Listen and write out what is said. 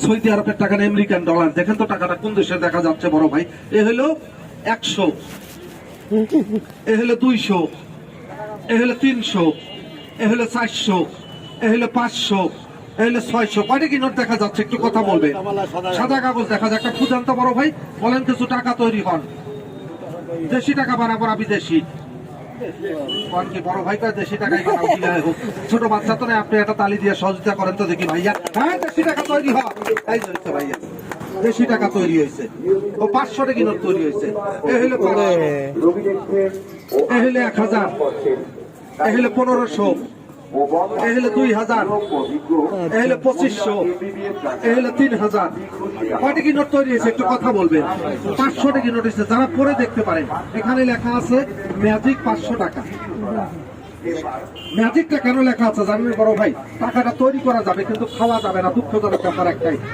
Saudi আরবের টাকা না আমেরিকান ডলার? দেখেন তো টাকাটা কোন দেশে দেখা যাচ্ছে বড় ভাই। এ হলো 100, এ হলো 200, এ হলো 300, এ হলো 400, এ হলো 500, এ হলো 600। কয়টা কি নোট দেখা যাচ্ছে একটু কথা বলবেন? সাদা কাগজ দেখা যায়। একটা খুঁজান তো বড় ভাই, বলেন কিছু টাকা তৈরি হন। দেশি টাকা বানাবো না বিদেশি? কি বড় ভাই কয় দেশি টাকাই বানাবো। ছোট বাচ্চা তো না, আপনি একটা তালি দিয়ে সহযোগিতা করেন তো দেখি ভাইয়া। হ্যাঁ, দেশি টাকা তৈরি হয়। এই হচ্ছে ভাইয়া, দেশি টাকা তৈরি হয়েছে। ও 500 টাকা নোট তৈরি হয়েছে। এ হলো 500, এ হলো 1000, এ হলো 1500, এ হলো 2000, এ হলো 2500, এ হলো 3000। কয়টা কি নোট তৈরি হয়েছে একটু কথা বলবেন? 500 টাকা নোট হয়েছে। যারা পরে দেখতে পারেন, এখানে লেখা আছে ম্যাজিক 500 টাকা। ম্যাজিকটা কেন লেখা আছে জানেন বড় ভাই? টাকাটা তৈরি করা যাবে কিন্তু খাওয়া যাবে না। দুঃখজনক ব্যাপার একটাই,